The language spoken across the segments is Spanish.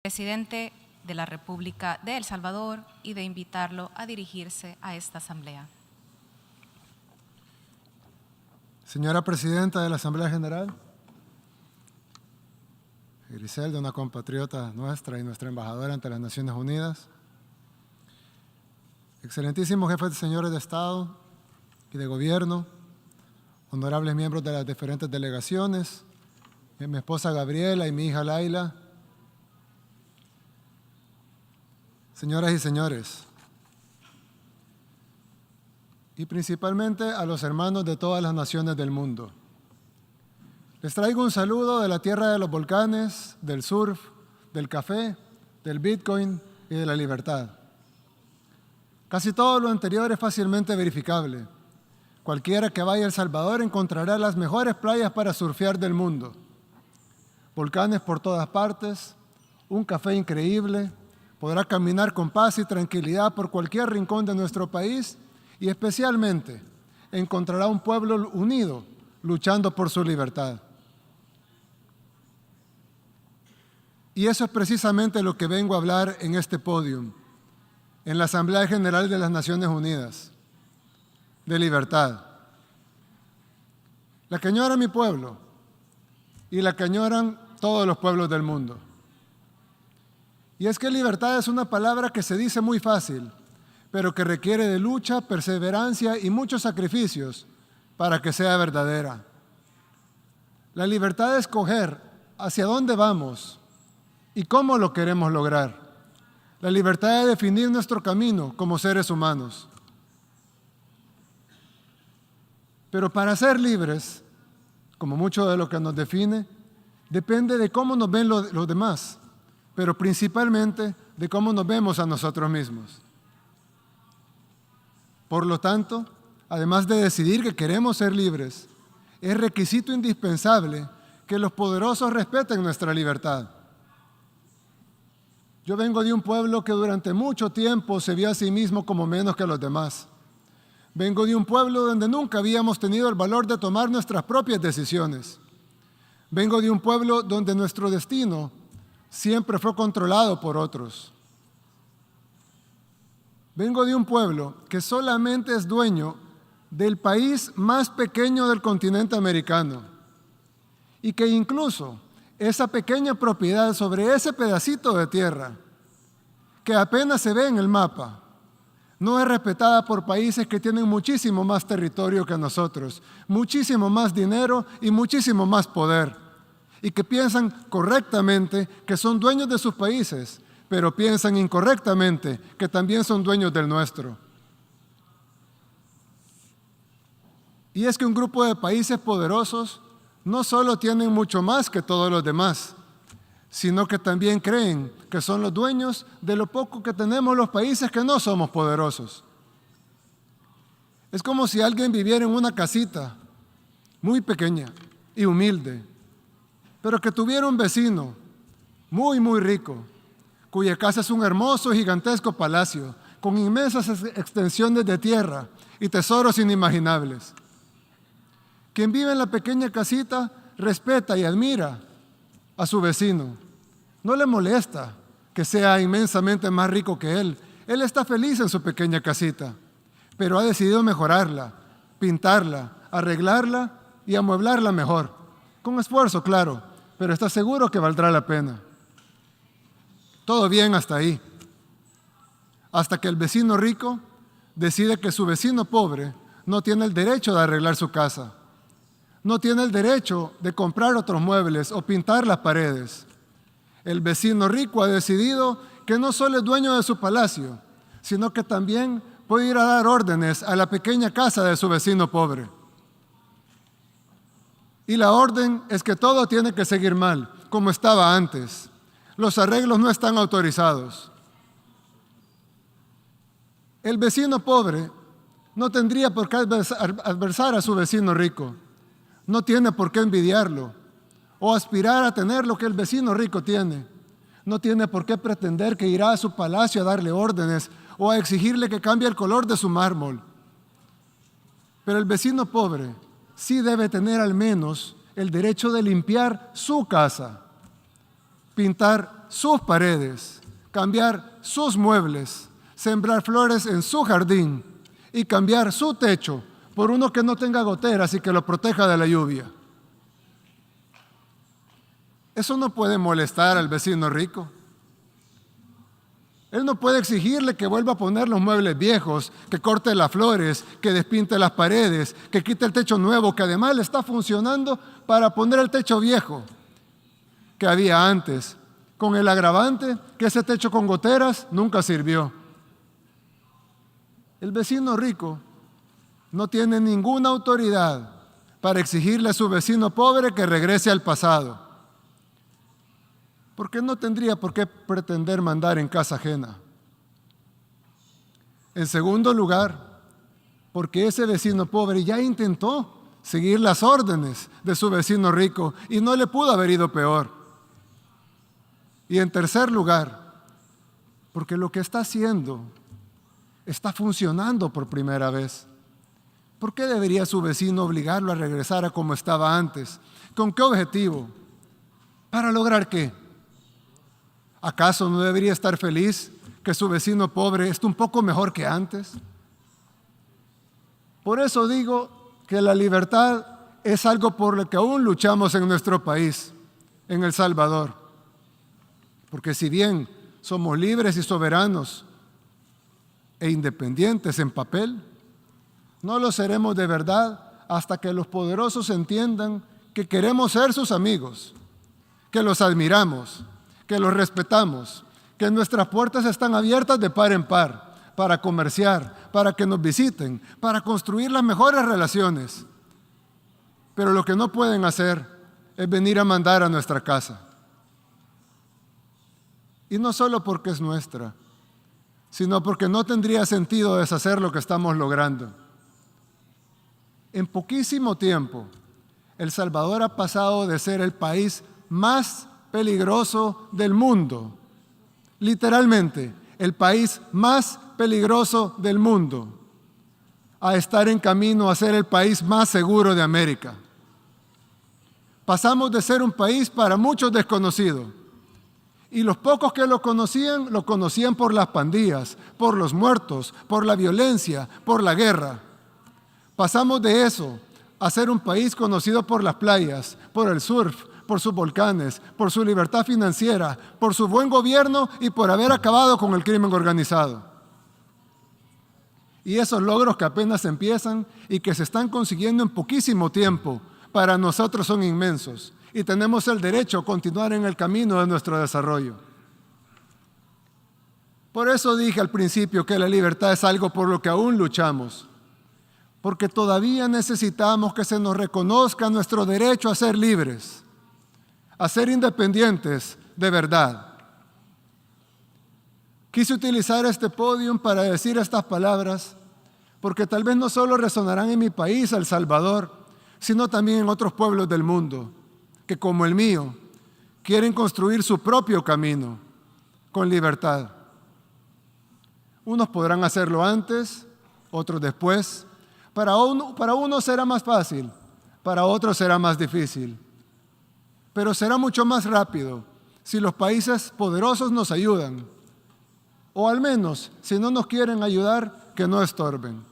Presidente de la República de El Salvador y de invitarlo a dirigirse a esta asamblea. Señora Presidenta de la Asamblea General, Griselda, una compatriota nuestra y nuestra embajadora ante las Naciones Unidas, excelentísimos jefes de señores de Estado y de Gobierno, honorables miembros de las diferentes delegaciones, mi esposa Gabriela y mi hija Laila, señoras y señores, y principalmente a los hermanos de todas las naciones del mundo. Les traigo un saludo de la tierra de los volcanes, del surf, del café, del Bitcoin y de la libertad. Casi todo lo anterior es fácilmente verificable. Cualquiera que vaya a El Salvador encontrará las mejores playas para surfear del mundo. Volcanes por todas partes, un café increíble, podrá caminar con paz y tranquilidad por cualquier rincón de nuestro país y especialmente encontrará un pueblo unido luchando por su libertad. Y eso es precisamente lo que vengo a hablar en este podium, en la Asamblea General de las Naciones Unidas, de libertad. La que añora mi pueblo y la que añoran todos los pueblos del mundo. Y es que libertad es una palabra que se dice muy fácil, pero que requiere de lucha, perseverancia y muchos sacrificios para que sea verdadera. La libertad de escoger hacia dónde vamos y cómo lo queremos lograr. La libertad de definir nuestro camino como seres humanos. Pero para ser libres, como mucho de lo que nos define, depende de cómo nos ven los demás, pero principalmente de cómo nos vemos a nosotros mismos. Por lo tanto, además de decidir que queremos ser libres, es requisito indispensable que los poderosos respeten nuestra libertad. Yo vengo de un pueblo que durante mucho tiempo se vio a sí mismo como menos que los demás. Vengo de un pueblo donde nunca habíamos tenido el valor de tomar nuestras propias decisiones. Vengo de un pueblo donde nuestro destino siempre fue controlado por otros. Vengo de un pueblo que solamente es dueño del país más pequeño del continente americano y que incluso esa pequeña propiedad sobre ese pedacito de tierra, que apenas se ve en el mapa, no es respetada por países que tienen muchísimo más territorio que nosotros, muchísimo más dinero y muchísimo más poder, y que piensan correctamente que son dueños de sus países, pero piensan incorrectamente que también son dueños del nuestro. Y es que un grupo de países poderosos no solo tienen mucho más que todos los demás, sino que también creen que son los dueños de lo poco que tenemos los países que no somos poderosos. Es como si alguien viviera en una casita muy pequeña y humilde, pero que tuviera un vecino muy, muy rico, cuya casa es un hermoso y gigantesco palacio, con inmensas extensiones de tierra y tesoros inimaginables. Quien vive en la pequeña casita respeta y admira a su vecino. No le molesta que sea inmensamente más rico que él. Él está feliz en su pequeña casita, pero ha decidido mejorarla, pintarla, arreglarla y amueblarla mejor. Con esfuerzo, claro, pero está seguro que valdrá la pena. Todo bien hasta ahí. Hasta que el vecino rico decide que su vecino pobre no tiene el derecho de arreglar su casa. No tiene el derecho de comprar otros muebles o pintar las paredes. El vecino rico ha decidido que no solo es dueño de su palacio, sino que también puede ir a dar órdenes a la pequeña casa de su vecino pobre. Y la orden es que todo tiene que seguir mal, como estaba antes. Los arreglos no están autorizados. El vecino pobre no tendría por qué adversar a su vecino rico. No tiene por qué envidiarlo o aspirar a tener lo que el vecino rico tiene. No tiene por qué pretender que irá a su palacio a darle órdenes o a exigirle que cambie el color de su mármol. Pero el vecino pobre sí debe tener al menos el derecho de limpiar su casa, pintar sus paredes, cambiar sus muebles, sembrar flores en su jardín y cambiar su techo por uno que no tenga goteras y que lo proteja de la lluvia. Eso no puede molestar al vecino rico. Él no puede exigirle que vuelva a poner los muebles viejos, que corte las flores, que despinte las paredes, que quite el techo nuevo, que además le está funcionando para poner el techo viejo que había antes, con el agravante que ese techo con goteras nunca sirvió. El vecino rico no tiene ninguna autoridad para exigirle a su vecino pobre que regrese al pasado, porque no tendría por qué pretender mandar en casa ajena. En segundo lugar, porque ese vecino pobre ya intentó seguir las órdenes de su vecino rico y no le pudo haber ido peor. Y en tercer lugar, porque lo que está haciendo está funcionando por primera vez. ¿Por qué debería su vecino obligarlo a regresar a como estaba antes? ¿Con qué objetivo? ¿Para lograr qué? ¿Acaso no debería estar feliz que su vecino pobre esté un poco mejor que antes? Por eso digo que la libertad es algo por lo que aún luchamos en nuestro país, en El Salvador. Porque si bien somos libres y soberanos e independientes en papel, no lo seremos de verdad hasta que los poderosos entiendan que queremos ser sus amigos, que los admiramos, que los respetamos, que nuestras puertas están abiertas de par en par para comerciar, para que nos visiten, para construir las mejores relaciones. Pero lo que no pueden hacer es venir a mandar a nuestra casa. Y no solo porque es nuestra, sino porque no tendría sentido deshacer lo que estamos logrando. En poquísimo tiempo, El Salvador ha pasado de ser el país más peligroso del mundo, literalmente, el país más peligroso del mundo, a estar en camino a ser el país más seguro de América. Pasamos de ser un país para muchos desconocido, y los pocos que lo conocían por las pandillas, por los muertos, por la violencia, por la guerra. Pasamos de eso a ser un país conocido por las playas, por el surf, por sus volcanes, por su libertad financiera, por su buen gobierno y por haber acabado con el crimen organizado. Y esos logros que apenas empiezan y que se están consiguiendo en poquísimo tiempo, para nosotros son inmensos y tenemos el derecho a continuar en el camino de nuestro desarrollo. Por eso dije al principio que la libertad es algo por lo que aún luchamos, porque todavía necesitamos que se nos reconozca nuestro derecho a ser libres, a ser independientes de verdad. Quise utilizar este podio para decir estas palabras, porque tal vez no solo resonarán en mi país, El Salvador, sino también en otros pueblos del mundo, que como el mío, quieren construir su propio camino con libertad. Unos podrán hacerlo antes, otros después. Para unos será más fácil, para otros será más difícil. Pero será mucho más rápido si los países poderosos nos ayudan, o al menos, si no nos quieren ayudar, que no estorben.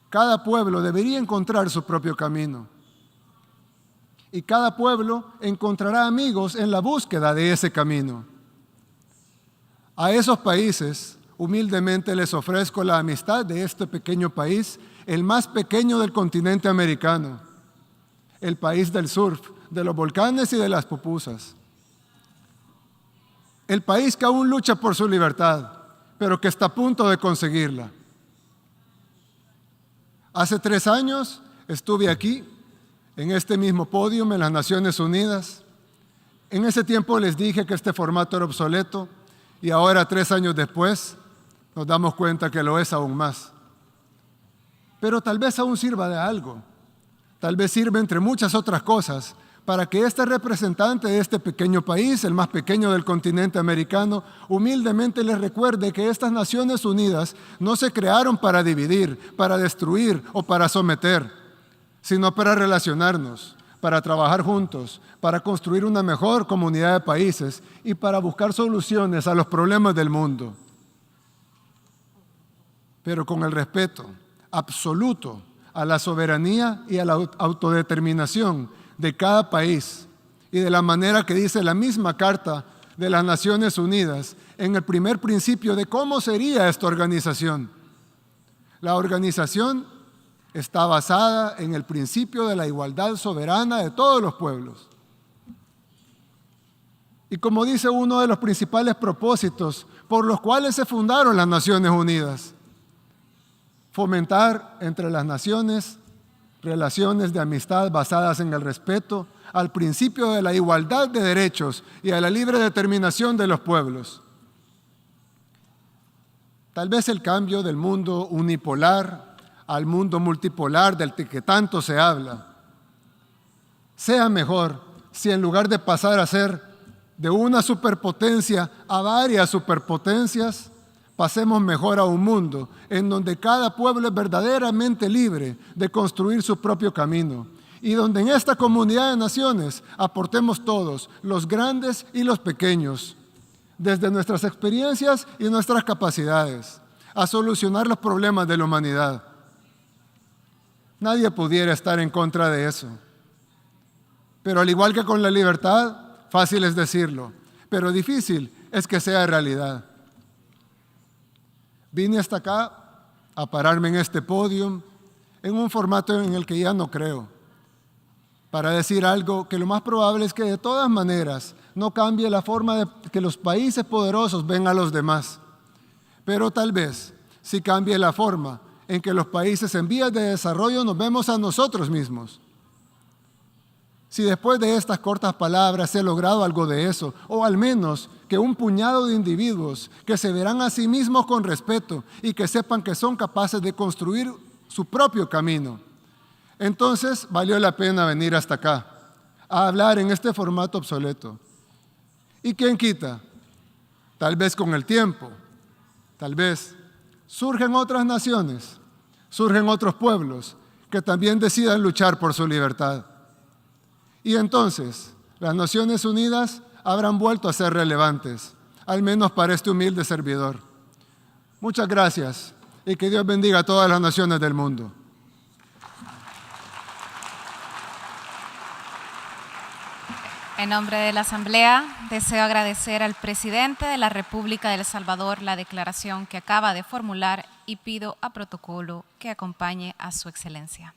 Cada pueblo debería encontrar su propio camino. Y cada pueblo encontrará amigos en la búsqueda de ese camino. A esos países, humildemente les ofrezco la amistad de este pequeño país, el más pequeño del continente americano, el país del surf, de los volcanes y de las pupusas. El país que aún lucha por su libertad, pero que está a punto de conseguirla. Hace 3 años estuve aquí, en este mismo podio en las Naciones Unidas. En ese tiempo les dije que este formato era obsoleto y ahora, 3 años después, nos damos cuenta que lo es aún más. Pero tal vez aún sirva de algo. Tal vez sirve, entre muchas otras cosas, para que este representante de este pequeño país, el más pequeño del continente americano, humildemente les recuerde que estas Naciones Unidas no se crearon para dividir, para destruir o para someter, sino para relacionarnos, para trabajar juntos, para construir una mejor comunidad de países y para buscar soluciones a los problemas del mundo. Pero con el respeto absoluto a la soberanía y a la autodeterminación de cada país y de la manera que dice la misma Carta de las Naciones Unidas en el primer principio de cómo sería esta organización. La organización está basada en el principio de la igualdad soberana de todos los pueblos. Y como dice uno de los principales propósitos por los cuales se fundaron las Naciones Unidas, fomentar entre las naciones relaciones de amistad basadas en el respeto al principio de la igualdad de derechos y a la libre determinación de los pueblos. Tal vez el cambio del mundo unipolar al mundo multipolar del que tanto se habla sea mejor si en lugar de pasar a ser de una superpotencia a varias superpotencias, pasemos mejor a un mundo en donde cada pueblo es verdaderamente libre de construir su propio camino y donde en esta comunidad de naciones aportemos todos, los grandes y los pequeños, desde nuestras experiencias y nuestras capacidades, a solucionar los problemas de la humanidad. Nadie pudiera estar en contra de eso. Pero al igual que con la libertad, fácil es decirlo, pero difícil es que sea realidad. Vine hasta acá a pararme en este podio, en un formato en el que ya no creo, para decir algo que lo más probable es que de todas maneras no cambie la forma de que los países poderosos ven a los demás, pero tal vez sí cambie la forma en que los países en vías de desarrollo nos vemos a nosotros mismos. Si después de estas cortas palabras he logrado algo de eso, o al menos que un puñado de individuos que se verán a sí mismos con respeto y que sepan que son capaces de construir su propio camino, entonces valió la pena venir hasta acá, a hablar en este formato obsoleto. ¿Y quién quita? Tal vez con el tiempo, tal vez surgen otras naciones, surgen otros pueblos que también decidan luchar por su libertad. Y entonces, las Naciones Unidas habrán vuelto a ser relevantes, al menos para este humilde servidor. Muchas gracias y que Dios bendiga a todas las naciones del mundo. En nombre de la Asamblea, deseo agradecer al presidente de la República de El Salvador la declaración que acaba de formular y pido a protocolo que acompañe a su excelencia.